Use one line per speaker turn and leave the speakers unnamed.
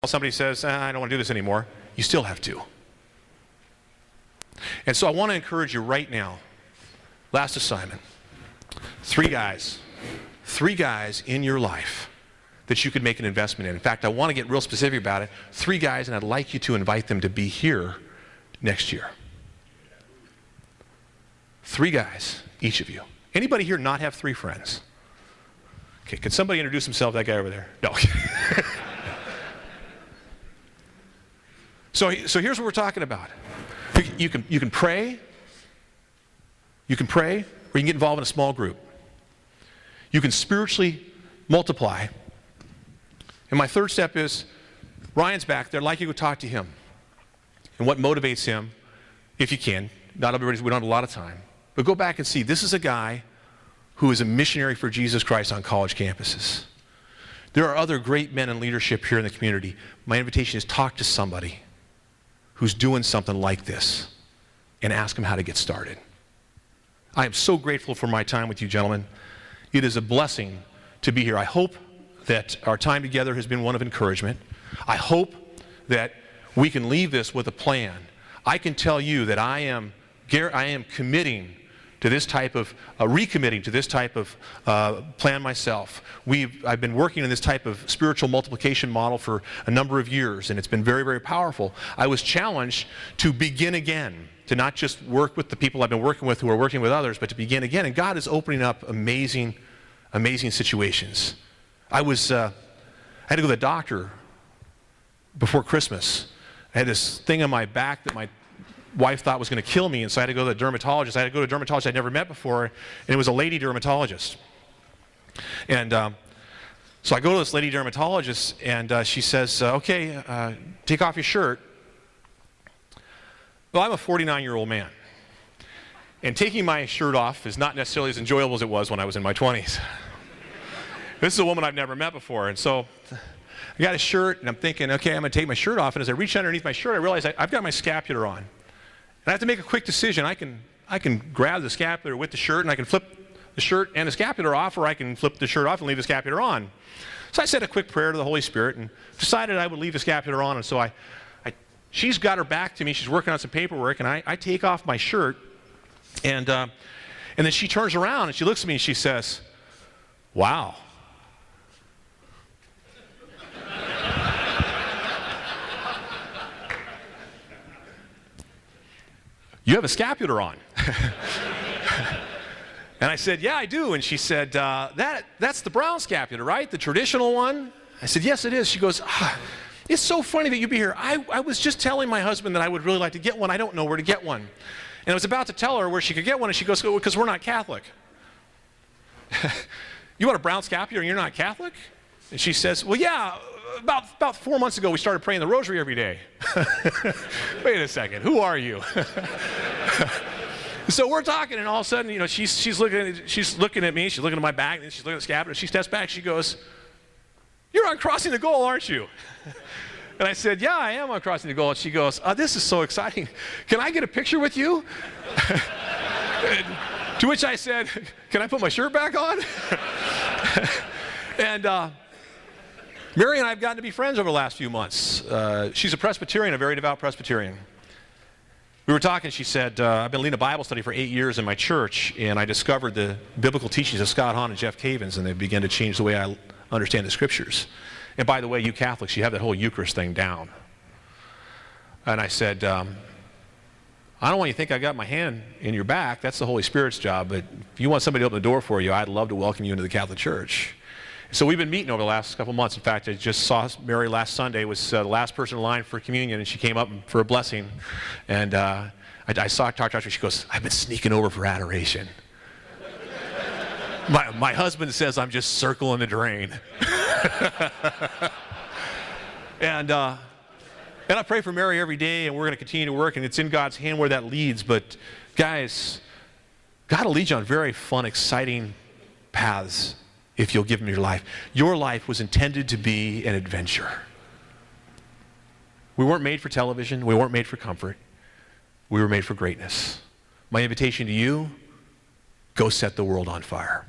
somebody says, I don't want to do this anymore, you still have to. And so I want to encourage you right now, last assignment, 3 guys in your life that you could make an investment in. In fact, I want to get real specific about it. 3 guys, and I'd like you to invite them to be here next year. 3 guys, each of you. Anybody here not have 3 friends? Okay, could somebody introduce himself, that guy over there? No. So here's what we're talking about. You can pray, or you can get involved in a small group. You can spiritually multiply. And my third step is, Ryan's back there, I'd like you to go talk to him. And what motivates him, if you can, not everybody, we don't have a lot of time, but go back and see, this is a guy who is a missionary for Jesus Christ on college campuses. There are other great men in leadership here in the community. My invitation is talk to somebody who's doing something like this and ask them how to get started. I am so grateful for my time with you, gentlemen. It is a blessing to be here. I hope that our time together has been one of encouragement. I hope that we can leave this with a plan. I can tell you that I am committing to this type of, recommitting to this type of plan myself. I've been working in this type of spiritual multiplication model for a number of years, and it's been very, very powerful. I was challenged to begin again, to not just work with the people I've been working with who are working with others, but to begin again. And God is opening up amazing, amazing situations. I had to go to the doctor before Christmas. I had this thing on my back that my wife thought was going to kill me, and so I had to go to the dermatologist. I had to go to a dermatologist I'd never met before, and it was a lady dermatologist. And so I go to this lady dermatologist, and she says, okay, take off your shirt. Well, I'm a 49-year-old man, and taking my shirt off is not necessarily as enjoyable as it was when I was in my 20s. This is a woman I've never met before, and so I got a shirt, and I'm thinking, okay, I'm going to take my shirt off, and as I reach underneath my shirt, I realize I've got my scapular on. And I have to make a quick decision. I can grab the scapular with the shirt, and I can flip the shirt and the scapular off, or I can flip the shirt off and leave the scapular on. So I said a quick prayer to the Holy Spirit and decided I would leave the scapular on. And so she's got her back to me. She's working on some paperwork, and I take off my shirt, and then she turns around and she looks at me and she says, "Wow." You have a scapular on. And I said, yeah, I do. And she said, that's the brown scapular, right? The traditional one? I said, yes, it is. She goes, it's so funny that you'd be here. I was just telling my husband that I would really like to get one. I don't know where to get one. And I was about to tell her where she could get one, and she goes, because we're not Catholic. You want a brown scapular and you're not Catholic? And she says, well, yeah, about 4 months ago we started praying the rosary every day. Wait a second, who are you? So we're talking, and all of a sudden, you know, she's looking at me, she's looking at my back, and then she's looking at the scapular. She steps back, she goes, "You're on Crossing the Goal, aren't you?" And I said, "Yeah, I am on Crossing the Goal." And she goes, "This is so exciting. Can I get a picture with you?" To which I said, "Can I put my shirt back on?" And Mary and I have gotten to be friends over the last few months. She's a Presbyterian, a very devout Presbyterian. We were talking, she said, I've been leading a Bible study for 8 years in my church, and I discovered the biblical teachings of Scott Hahn and Jeff Cavins, and they began to change the way I understand the Scriptures. And by the way, you Catholics, you have that whole Eucharist thing down. And I said, I don't want you to think I got my hand in your back. That's the Holy Spirit's job, but if you want somebody to open the door for you, I'd love to welcome you into the Catholic Church. So we've been meeting over the last couple months. In fact, I just saw Mary last Sunday, was the last person in line for communion, and she came up for a blessing. And I saw her talk to her. She goes, "I've been sneaking over for adoration." My husband says I'm just circling the drain. And I pray for Mary every day, and we're going to continue to work, and it's in God's hand where that leads. But guys, God will lead you on very fun, exciting paths if you'll give Him your life. Your life was intended to be an adventure. We weren't made for television. We weren't made for comfort. We were made for greatness. My invitation to you, go set the world on fire.